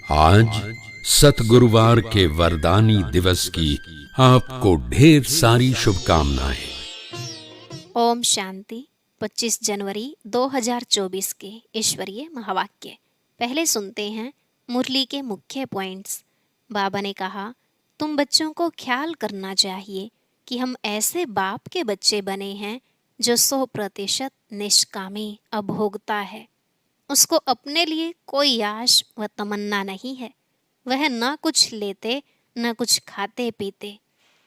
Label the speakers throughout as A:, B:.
A: आज सतगुरुवार के वरदानी दिवस की आपको ढेर सारी शुभकामनाएं।
B: ओम शांति। 25 जनवरी 2024 के ईश्वरीय महावाक्य। पहले सुनते हैं मुरली के मुख्य पॉइंट्स। बाबा ने कहा, तुम बच्चों को ख्याल करना चाहिए कि हम ऐसे बाप के बच्चे बने हैं जो 100% निष्कामी अभोक्ता है। उसको अपने लिए कोई आश व तमन्ना नहीं है। वह न कुछ लेते न कुछ खाते पीते।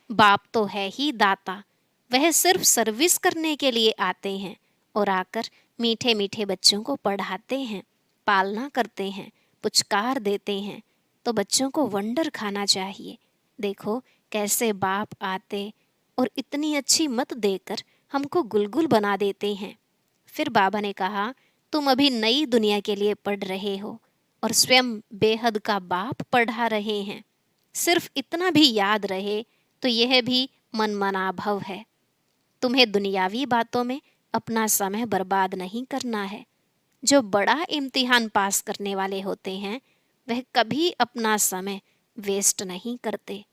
B: बाप तो है ही दाता। वह सिर्फ सर्विस करने के लिए आते हैं और आकर मीठे मीठे बच्चों को पढ़ाते हैं, पालना करते हैं, पुचकार देते हैं। तो बच्चों को वंडर खाना चाहिए। देखो कैसे बाप आते और इतनी अच्छी मत देकर हमको गुलगुल बना देते हैं। फिर बाबा ने कहा, तुम अभी नई दुनिया के लिए पढ़ रहे हो और स्वयं बेहद का बाप पढ़ा रहे हैं। सिर्फ इतना भी याद रहे तो यह भी मनमना भव है। तुम्हें दुनियावी बातों में अपना समय बर्बाद नहीं करना है। जो बड़ा इम्तिहान पास करने वाले होते हैं वह कभी अपना समय वेस्ट नहीं करते।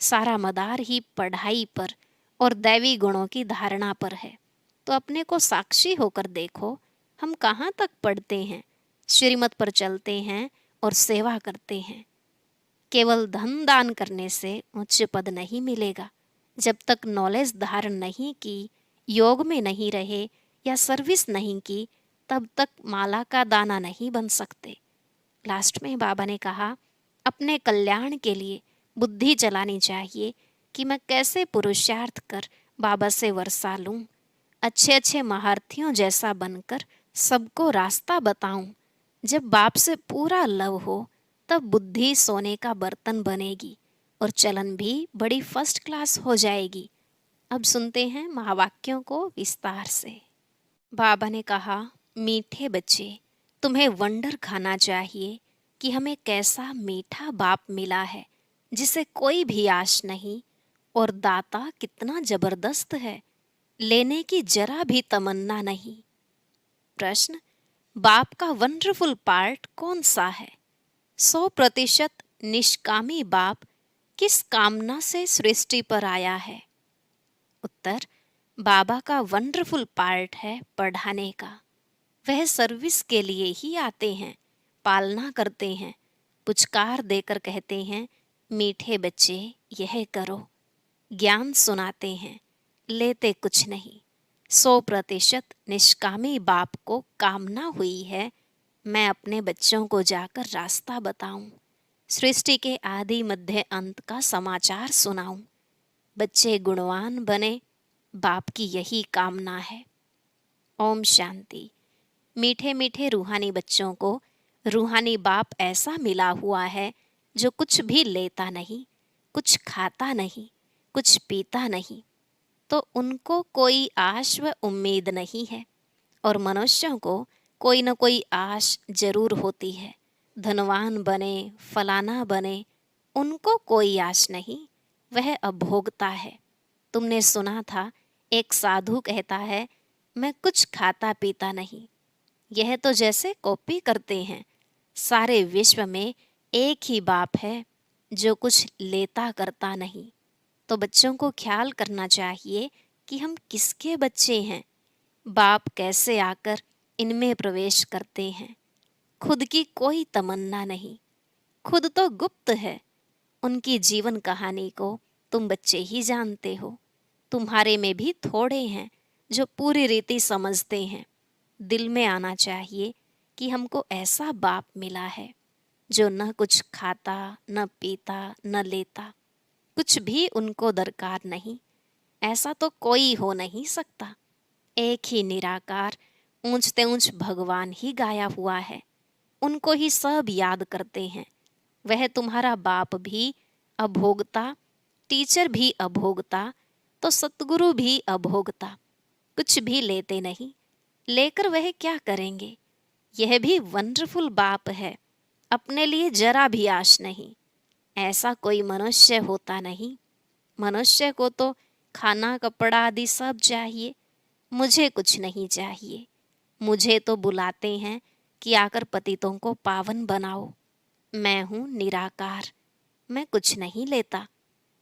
B: सारा मदार ही पढ़ाई पर और दैवी गुणों की धारणा पर है। तो अपने को साक्षी होकर देखो, हम कहाँ तक पढ़ते हैं, श्रीमत पर चलते हैं और सेवा करते हैं। केवल धन दान करने से उच्च पद नहीं मिलेगा। जब तक नॉलेज धारण नहीं की, योग में नहीं रहे या सर्विस नहीं की, तब तक माला का दाना नहीं बन सकते। लास्ट में बाबा ने कहा, अपने कल्याण के लिए बुद्धि चलानी चाहिए कि मैं कैसे पुरुषार्थ कर बाबा से वर्षा लूं, अच्छे अच्छे महारथियों जैसा बनकर सबको रास्ता बताऊं। जब बाप से पूरा लव हो तब बुद्धि सोने का बर्तन बनेगी और चलन भी बड़ी फर्स्ट क्लास हो जाएगी। अब सुनते हैं महावाक्यों को विस्तार से। बाबा ने कहा, मीठे बच्चे, तुम्हें वंडर खाना चाहिए कि हमें कैसा मीठा बाप मिला है जिसे कोई भी आश नहीं, और दाता कितना जबरदस्त है, लेने की जरा भी तमन्ना नहीं। प्रश्न, बाप का वंडरफुल पार्ट कौन सा है? 100% निष्कामी बाप किस कामना से सृष्टि पर आया है? उत्तर, बाबा का वंडरफुल पार्ट है पढ़ाने का। वह सर्विस के लिए ही आते हैं, पालना करते हैं, पुचकार देकर कहते हैं, मीठे बच्चे यह करो। ज्ञान सुनाते हैं, लेते कुछ नहीं। 100% निष्कामी बाप को कामना हुई है मैं अपने बच्चों को जाकर रास्ता बताऊं, सृष्टि के आदि मध्य अंत का समाचार सुनाऊं। बच्चे गुणवान बने, बाप की यही कामना है। ओम शांति। मीठे मीठे रूहानी बच्चों को रूहानी बाप ऐसा मिला हुआ है जो कुछ भी लेता नहीं, कुछ खाता नहीं, कुछ पीता नहीं। तो उनको कोई आश व उम्मीद नहीं है। और मनुष्यों को कोई न कोई आश जरूर होती है। धनवान बने, फलाना बने, उनको कोई आश नहीं। वह अभोगता है। तुमने सुना था, एक साधु कहता है, मैं कुछ खाता पीता नहीं। यह तो जैसे कॉपी करते हैं। सारे विश्व में एक ही बाप है जो कुछ लेता करता नहीं। तो बच्चों को ख्याल करना चाहिए कि हम किसके बच्चे हैं। बाप कैसे आकर इनमें प्रवेश करते हैं। खुद की कोई तमन्ना नहीं, खुद तो गुप्त है। उनकी जीवन कहानी को तुम बच्चे ही जानते हो। तुम्हारे में भी थोड़े हैं जो पूरी रीति समझते हैं। दिल में आना चाहिए कि हमको ऐसा बाप मिला है जो न कुछ खाता, न पीता, न लेता, कुछ भी उनको दरकार नहीं। ऐसा तो कोई हो नहीं सकता। एक ही निराकार ऊंचते ऊंच भगवान ही गाया हुआ है। उनको ही सब याद करते हैं। वह तुम्हारा बाप भी अभोगता, टीचर भी अभोगता, तो सतगुरु भी अभोगता। कुछ भी लेते नहीं, लेकर वह क्या करेंगे? यह भी वंडरफुल बाप है। अपने लिए जरा भी आश नहीं। ऐसा कोई मनुष्य होता नहीं। मनुष्य को तो खाना, कपड़ा आदि सब चाहिए। मुझे कुछ नहीं चाहिए। मुझे तो बुलाते हैं कि आकर पतितों को पावन बनाओ। मैं हूँ निराकार, मैं कुछ नहीं लेता,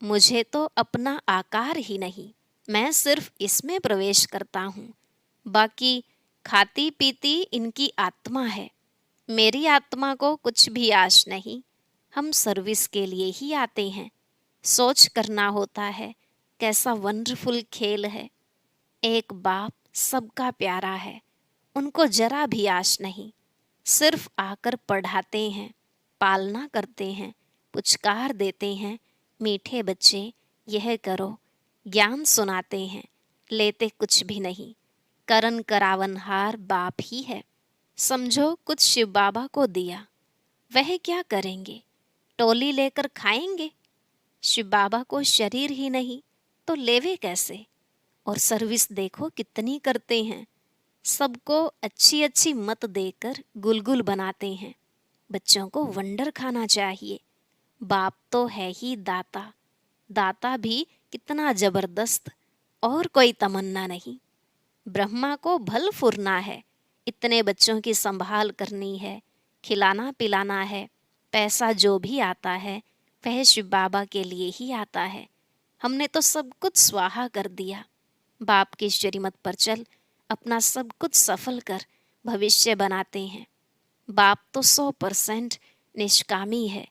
B: मुझे तो अपना आकार ही नहीं, मैं सिर्फ इसमें प्रवेश करता हूँ, बाकी खाती पीती इनकी आत्मा है, मेरी आत्मा को कुछ भी आश नहीं, हम सर्विस के लिए ही आते हैं। सोच करना होता है, कैसा वंडरफुल खेल है। एक बाप सबका प्यारा है, उनको जरा भी आश नहीं, सिर्फ आकर पढ़ाते हैं, पालना करते हैं, पुचकार देते हैं, मीठे बच्चे यह करो, ज्ञान सुनाते हैं, लेते कुछ भी नहीं, करन करावनहार बाप ही है। समझो कुछ शिव बाबा को दिया, वह क्या करेंगे, टोली लेकर खाएंगे। शिव बाबा को शरीर ही नहीं तो लेवे कैसे। और सर्विस देखो कितनी करते हैं, सबको अच्छी अच्छी मत देकर गुलगुल बनाते हैं। बच्चों को वंडर खाना चाहिए, बाप तो है ही दाता, दाता भी कितना जबरदस्त, और कोई तमन्ना नहीं। ब्रह्मा को भल फुरना है, इतने बच्चों की संभाल करनी है, खिलाना पिलाना है, पैसा जो भी आता है वह शिव बाबा के लिए ही आता है। हमने तो सब कुछ स्वाहा कर दिया। बाप की श्रीमत पर चल, अपना सब कुछ सफल कर, भविष्य बनाते हैं। बाप तो 100% निष्कामी है,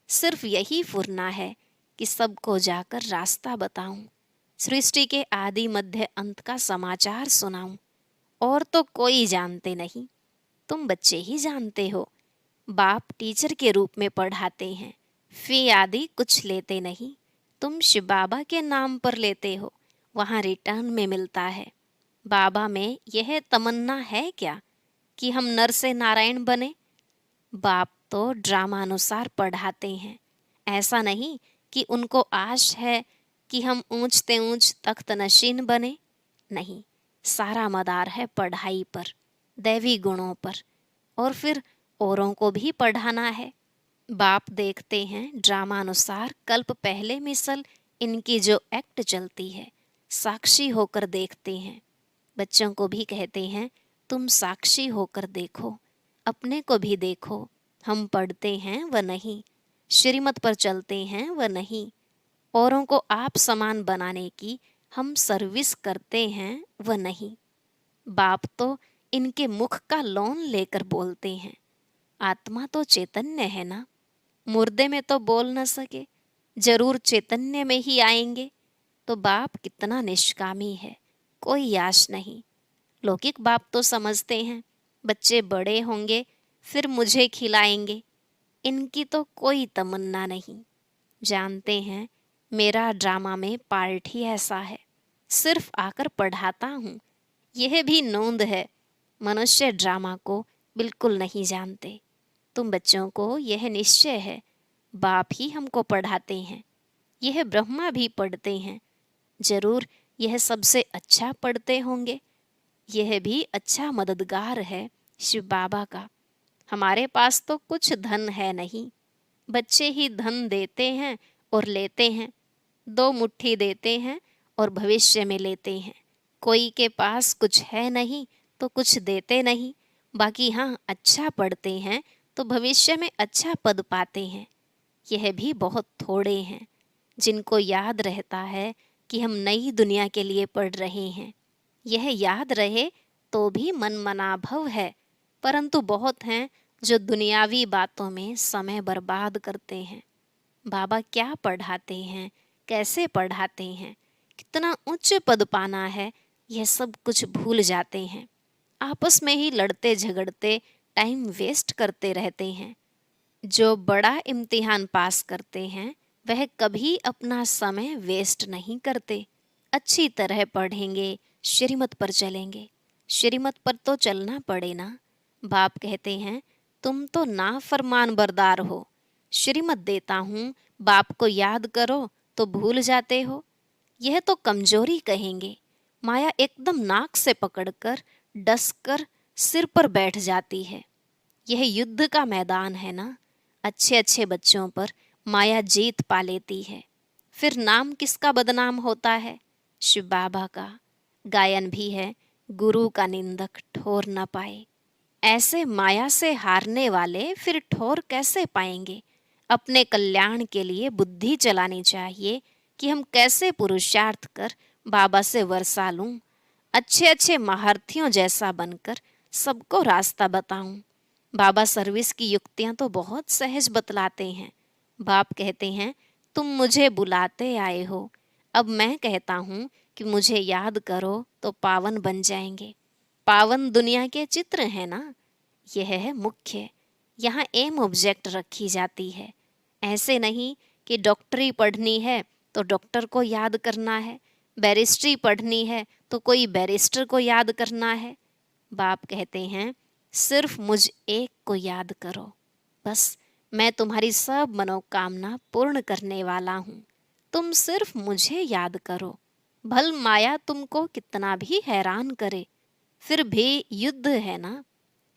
B: सिर्फ यही फुरना है कि सबको जाकर रास्ता बताऊं, सृष्टि के आदि मध्य अंत का समाचार सुनाऊं। और तो कोई जानते नहीं, तुम बच्चे ही जानते हो। बाप टीचर के रूप में पढ़ाते हैं, फी आदि कुछ लेते नहीं, तुम शिव बाबा के नाम पर लेते हो, वहाँ रिटर्न में मिलता है। बाबा में यह तमन्ना है क्या कि हम नर से नारायण बने। बाप तो ड्रामानुसार पढ़ाते हैं, ऐसा नहीं कि उनको आश है कि हम ऊंचते ऊंच तख्त नशीन बने। नहीं, सारा मदार है पढ़ाई पर, दैवी गुणों पर, और फिर औरों को भी पढ़ाना है। बाप देखते हैं ड्रामानुसार कल्प पहले मिसल इनकी जो एक्ट चलती है, साक्षी होकर देखते हैं। बच्चों को भी कहते हैं तुम साक्षी होकर देखो, अपने को भी देखो, हम पढ़ते हैं व नहीं, श्रीमत पर चलते हैं व नहीं, औरों को आप समान बनाने की हम सर्विस करते हैं व नहीं। बाप तो इनके मुख का लोन लेकर बोलते हैं, आत्मा तो चैतन्य है ना, मुर्दे में तो बोल न सके, जरूर चैतन्य में ही आएंगे। तो बाप कितना निष्कामी है, कोई आश नहीं। लौकिक बाप तो समझते हैं बच्चे बड़े होंगे फिर मुझे खिलाएंगे, इनकी तो कोई तमन्ना नहीं। जानते हैं मेरा ड्रामा में पार्ट ही ऐसा है, सिर्फ आकर पढ़ाता हूँ। यह भी नोंद है, मनुष्य ड्रामा को बिल्कुल नहीं जानते। तुम बच्चों को यह निश्चय है, बाप ही हमको पढ़ाते हैं। यह ब्रह्मा भी पढ़ते हैं, जरूर यह सबसे अच्छा पढ़ते होंगे। यह भी अच्छा मददगार है शिव बाबा का। हमारे पास तो कुछ धन है नहीं, बच्चे ही धन देते हैं और लेते हैं, 2 मुट्ठी देते हैं और भविष्य में लेते हैं। कोई के पास कुछ है नहीं तो कुछ देते नहीं, बाकी हाँ अच्छा पढ़ते हैं तो भविष्य में अच्छा पद पाते हैं। यह भी बहुत थोड़े हैं जिनको याद रहता है कि हम नई दुनिया के लिए पढ़ रहे हैं। यह याद रहे तो भी मनमनाभव है, परंतु बहुत हैं जो दुनियावी बातों में समय बर्बाद करते हैं। बाबा क्या पढ़ाते हैं, कैसे पढ़ाते हैं, कितना उच्च पद पाना है, यह सब कुछ भूल जाते हैं। आपस में ही लड़ते झगड़ते टाइम वेस्ट करते रहते हैं। जो बड़ा इम्तिहान पास करते हैं वह कभी अपना समय वेस्ट नहीं करते। अच्छी तरह पढ़ेंगे, श्रीमत पर चलेंगे। श्रीमत पर तो चलना पड़े ना। बाप कहते हैं तुम तो नाफरमान बरदार हो, श्रीमत देता हूँ, बाप को याद करो तो भूल जाते हो। यह तो कमजोरी कहेंगे। माया एकदम नाक से पकड़कर डसकर सिर पर बैठ जाती है। यह युद्ध का मैदान है ना, अच्छे अच्छे बच्चों पर माया जीत पा लेती है। फिर नाम किसका बदनाम होता है? शिव बाबा का। गायन भी है, गुरु का निंदक ठोर न पाए। ऐसे माया से हारने वाले फिर ठोर कैसे पाएंगे। अपने कल्याण के लिए बुद्धि चलानी चाहिए कि हम कैसे पुरुषार्थ कर बाबा से वर्षा लूं, अच्छे अच्छे महारथियों जैसा बनकर सबको रास्ता बताऊं। बाबा सर्विस की युक्तियां तो बहुत सहज बतलाते हैं। बाप कहते हैं, तुम मुझे बुलाते आए हो, अब मैं कहता हूँ कि मुझे याद करो तो पावन बन जाएंगे। पावन दुनिया के चित्र है ना, यह है मुख्य। यहाँ एम ऑब्जेक्ट रखी जाती है। ऐसे नहीं कि डॉक्टरी पढ़नी है तो डॉक्टर को याद करना है, बैरिस्ट्री पढ़नी है तो कोई बैरिस्टर को याद करना है। बाप कहते हैं, सिर्फ मुझ एक को याद करो, बस मैं तुम्हारी सब मनोकामना पूर्ण करने वाला हूँ। तुम सिर्फ मुझे याद करो। भल माया तुमको कितना भी हैरान करे, फिर भी युद्ध है ना,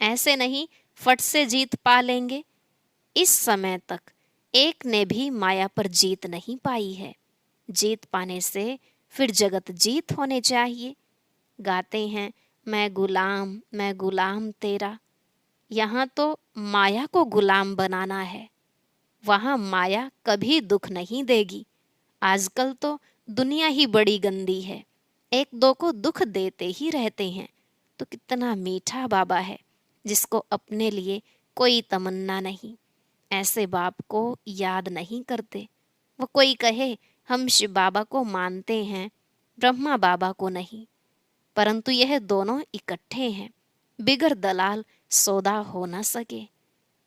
B: ऐसे नहीं फट से जीत पा लेंगे। इस समय तक एक ने भी माया पर जीत नहीं पाई है। जीत पाने से फिर जगत जीत होने चाहिए। गाते हैं, मैं गुलाम तेरा। यहाँ तो माया को गुलाम बनाना है, वहाँ माया कभी दुख नहीं देगी। आजकल तो दुनिया ही बड़ी गंदी है, एक दो को दुख देते ही रहते हैं। तो कितना मीठा बाबा है जिसको अपने लिए कोई तमन्ना नहीं। ऐसे बाप को याद नहीं करते। वो कोई कहे हम शिव बाबा को मानते हैं, ब्रह्मा बाबा को नहीं, परंतु यह दोनों इकट्ठे हैं, बिगर दलाल सौदा हो न सके।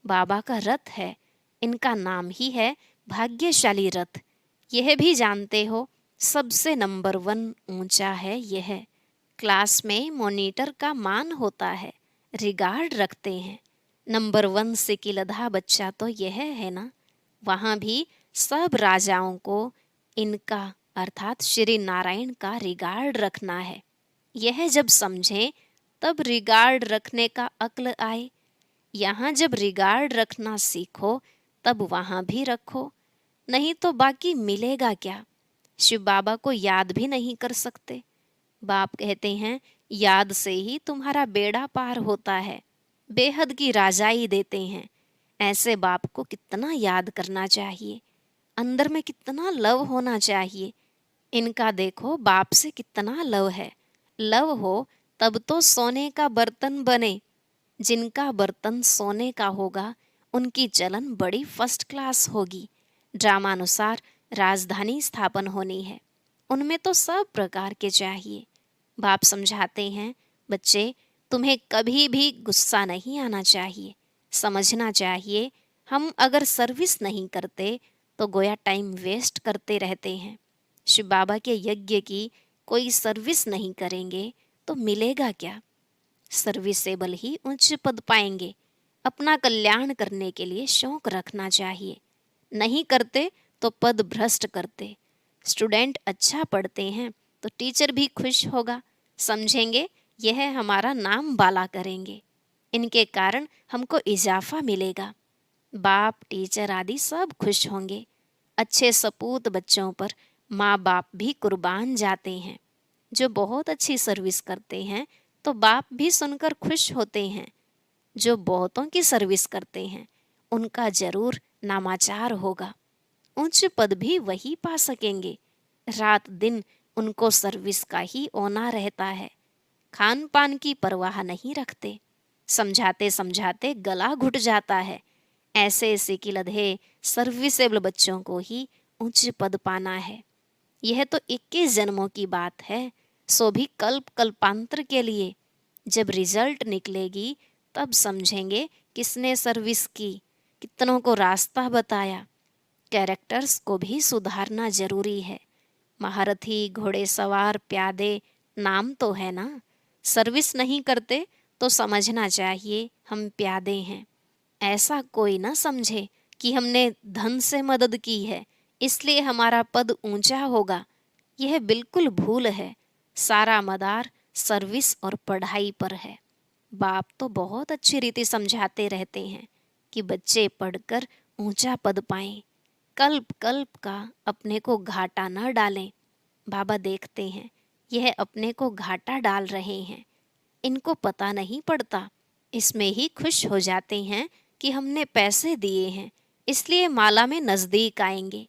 B: बाबा का रथ है, इनका नाम ही है भाग्यशाली रथ। यह भी जानते हो सबसे नंबर 1 ऊंचा है यह। क्लास में मॉनिटर का मान होता है, रिगार्ड रखते हैं। नंबर 1 से किलधा बच्चा तो यह है ना। वहाँ भी सब राजाओं को इनका अर्थात श्री नारायण का रिगार्ड रखना है। यह जब समझे तब रिगार्ड रखने का अक्ल आए। यहाँ जब रिगार्ड रखना सीखो तब वहाँ भी रखो, नहीं तो बाकी मिलेगा क्या। शिव बाबा को याद भी नहीं कर सकते। बाप कहते हैं, याद से ही तुम्हारा बेड़ा पार होता है, बेहद की राजाई देते हैं। ऐसे बाप को कितना याद करना चाहिए, अंदर में कितना लव होना चाहिए। इनका देखो बाप से कितना लव है। लव हो तब तो सोने का बर्तन बने। जिनका बर्तन सोने का होगा उनकी चलन बड़ी फर्स्ट क्लास होगी। ड्रामानुसार राजधानी स्थापन होनी है, उनमें तो सब प्रकार के चाहिए। बाप समझाते हैं, बच्चे तुम्हें कभी भी गुस्सा नहीं आना चाहिए। समझना चाहिए हम अगर सर्विस नहीं करते तो गोया टाइम वेस्ट करते रहते हैं। शिव बाबा के यज्ञ की कोई सर्विस नहीं करेंगे तो मिलेगा क्या। सर्विसेबल ही उच्च पद पाएंगे। अपना कल्याण करने के लिए शौक रखना चाहिए, नहीं करते तो पद भ्रष्ट करते। स्टूडेंट अच्छा पढ़ते हैं तो टीचर भी खुश होगा, समझेंगे यह हमारा नाम बाला करेंगे, इनके कारण हमको इजाफा मिलेगा। बाप टीचर आदि सब खुश होंगे। अच्छे सपूत बच्चों पर माँ बाप भी कुर्बान जाते हैं। जो बहुत अच्छी सर्विस करते हैं तो बाप भी सुनकर खुश होते हैं। जो बहुतों की सर्विस करते हैं उनका जरूर नामाचार होगा, उच्च पद भी वही पा सकेंगे। रात दिन उनको सर्विस का ही ओना रहता है, खान पान की परवाह नहीं रखते। समझाते समझाते गला घुट जाता है। ऐसे सिकिलधे सर्विसेबल बच्चों को ही उच्च पद पाना है। यह तो 21 जन्मों की बात है, सो भी कल्प कल्पांतर के लिए। जब रिजल्ट निकलेगी तब समझेंगे किसने सर्विस की, कितनों को रास्ता बताया। कैरेक्टर्स को भी सुधारना जरूरी है। महारथी, घोड़ेसवार, प्यादे नाम तो है ना। सर्विस नहीं करते तो समझना चाहिए हम प्यादे हैं। ऐसा कोई ना समझे कि हमने धन से मदद की है इसलिए हमारा पद ऊंचा होगा। यह बिल्कुल भूल है। सारा मदार सर्विस और पढ़ाई पर है। बाप तो बहुत अच्छी रीति समझाते रहते हैं कि बच्चे पढ़कर ऊंचा पद पाएं, कल्प कल्प का अपने को घाटा न डालें। बाबा देखते हैं यह अपने को घाटा डाल रहे हैं, इनको पता नहीं पड़ता। इसमें ही खुश हो जाते हैं कि हमने पैसे दिए हैं इसलिए माला में नज़दीक आएंगे,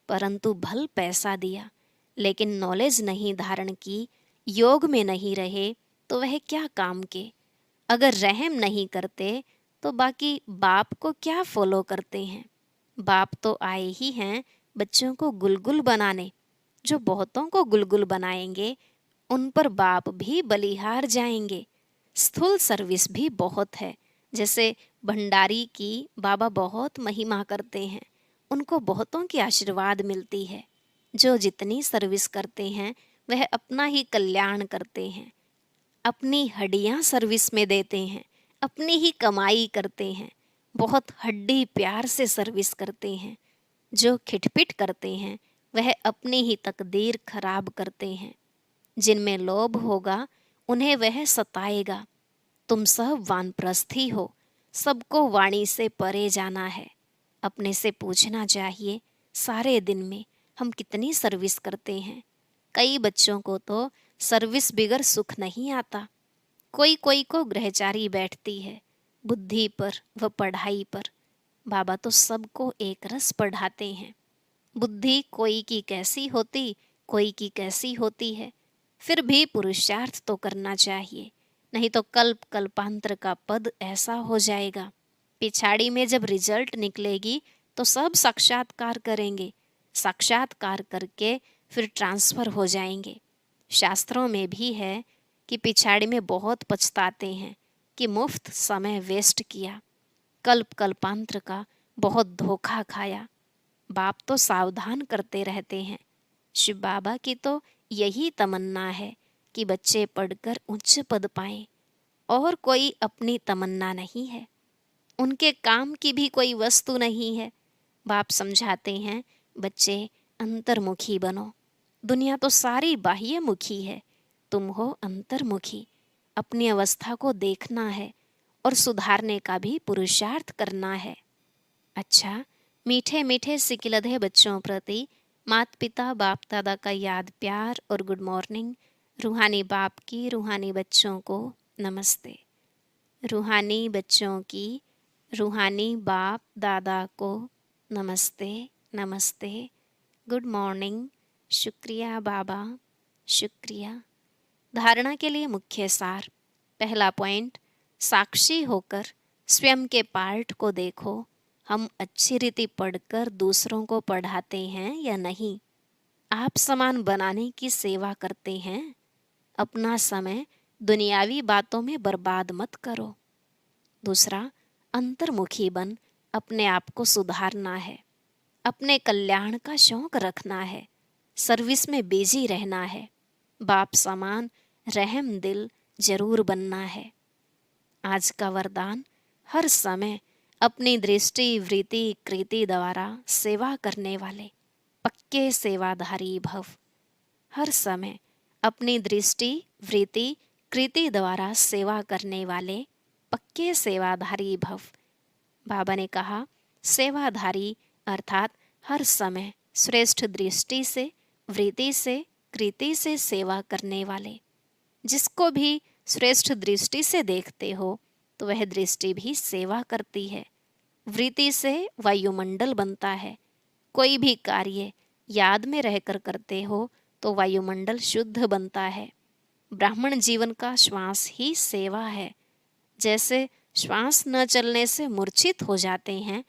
B: परंतु भल पैसा दिया लेकिन नॉलेज नहीं धारण की, योग में नहीं रहे तो वह क्या काम के। अगर रहम नहीं करते तो बाकी बाप को क्या फॉलो करते हैं। बाप तो आए ही हैं बच्चों को गुलगुल बनाने, जो बहुतों को गुलगुल बनाएंगे उन पर बाप भी बलिहार जाएंगे। स्थूल सर्विस भी बहुत है, जैसे भंडारी की बाबा बहुत महिमा करते हैं, उनको बहुतों की आशीर्वाद मिलती है। जो जितनी सर्विस करते हैं वह अपना ही कल्याण करते हैं, अपनी हड्डियां सर्विस में देते हैं, अपनी ही कमाई करते हैं, बहुत हड्डी प्यार से सर्विस करते हैं। जो खिटपिट करते हैं वह अपनी ही तकदीर खराब करते हैं। जिनमें लोभ होगा उन्हें वह सताएगा। तुम सब वानप्रस्थी हो, सबको वाणी से परे जाना है। अपने से पूछना चाहिए सारे दिन में हम कितनी सर्विस करते हैं। कई बच्चों को तो सर्विस बिगर सुख नहीं आता। कोई कोई को ग्रहचारी बैठती है, बुद्धि पर व पढ़ाई पर। बाबा तो सबको एक रस पढ़ाते हैं। बुद्धि कोई की कैसी होती, कोई की कैसी होती है, फिर भी पुरुषार्थ तो करना चाहिए, नहीं तो कल्प कल्पांतर का पद ऐसा हो जाएगा। पिछाड़ी में जब रिजल्ट निकलेगी तो सब साक्षात्कार करेंगे, साक्षात्कार करके फिर ट्रांसफर हो जाएंगे। शास्त्रों में भी है कि पिछाड़ी में बहुत पछताते हैं कि मुफ्त समय वेस्ट किया, कल्प कल्पांतर का बहुत धोखा खाया। बाप तो सावधान करते रहते हैं। शिव बाबा की तो यही तमन्ना है कि बच्चे पढ़कर उच्च पद पाएं, और कोई अपनी तमन्ना नहीं है। उनके काम की भी कोई वस्तु नहीं है। बाप समझाते हैं बच्चे अंतर्मुखी बनो, दुनिया तो सारी बाह्यमुखी है, तुम हो अंतर्मुखी। अपनी अवस्था को देखना है और सुधारने का भी पुरुषार्थ करना है। अच्छा, मीठे मीठे सिकिलधे बच्चों प्रति माता पिता बाप दादा का याद प्यार और गुड मॉर्निंग। रूहानी बाप की रूहानी बच्चों को नमस्ते। रूहानी बच्चों की रूहानी बाप दादा को नमस्ते नमस्ते, गुड मॉर्निंग, शुक्रिया बाबा, शुक्रिया। धारणा के लिए मुख्य सार। पहला पॉइंट, साक्षी होकर स्वयं के पार्ट को देखो। हम अच्छी रीति पढ़कर दूसरों को पढ़ाते हैं या नहीं? आप समान बनाने की सेवा करते हैं? अपना समय दुनियावी बातों में बर्बाद मत करो। दूसरा, अंतर्मुखी बन अपने आप को सुधारना है, अपने कल्याण का शौक रखना है, सर्विस में बिजी रहना है, बाप समान रहम दिल जरूर बनना है। आज का वरदान, हर समय अपनी दृष्टि वृत्ति कृति द्वारा सेवा करने वाले पक्के सेवाधारी भव। हर समय अपनी दृष्टि वृत्ति कृति द्वारा सेवा करने वाले पक्के सेवाधारी भव। बाबा ने कहा, सेवाधारी अर्थात हर समय श्रेष्ठ दृष्टि से वृत्ति से कृति से सेवा करने वाले। जिसको भी श्रेष्ठ दृष्टि से देखते हो तो वह दृष्टि भी सेवा करती है। वृत्ति से वायुमंडल बनता है। कोई भी कार्य याद में रहकर करते हो तो वायुमंडल शुद्ध बनता है। ब्राह्मण जीवन का श्वास ही सेवा है। जैसे श्वास न चलने से मूर्छित हो जाते हैं,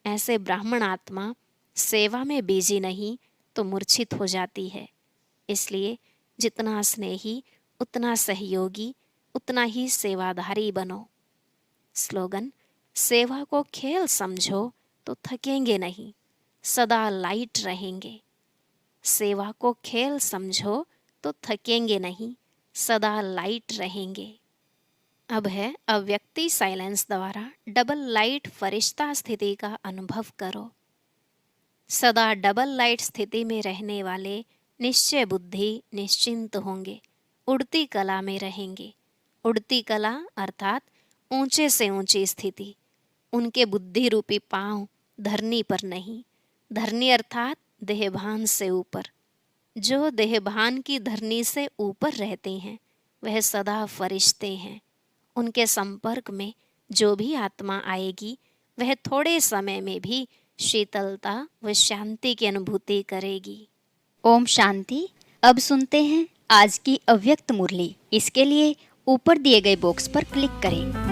B: ऐसे ब्राह्मण आत्मा सेवा में बिजी नहीं तो मूर्छित हो जाती है। इसलिए जितना स्नेही उतना सहयोगी उतना ही सेवाधारी बनो। स्लोगन, सेवा को खेल समझो तो थकेंगे नहीं, सदा लाइट रहेंगे। सेवा को खेल समझो तो थकेंगे नहीं, सदा लाइट रहेंगे। अब है अव्यक्ति साइलेंस द्वारा डबल लाइट फरिश्ता स्थिति का अनुभव करो। सदा डबल लाइट स्थिति में रहने वाले निश्चय बुद्धि निश्चिंत होंगे, उड़ती कला में रहेंगे। उड़ती कला अर्थात ऊंचे से ऊंची स्थिति। उनके बुद्धि रूपी पांव धरनी पर नहीं, धरनी अर्थात देहभान से ऊपर। जो देहभान की धरनी से ऊपर रहते हैं वह सदा फरिश्ते हैं। उनके संपर्क में जो भी आत्मा आएगी वह थोड़े समय में भी शीतलता व शांति की अनुभूति करेगी।
C: ओम शांति। अब सुनते हैं आज की अव्यक्त मुरली। इसके लिए ऊपर दिए गए बॉक्स पर क्लिक करें।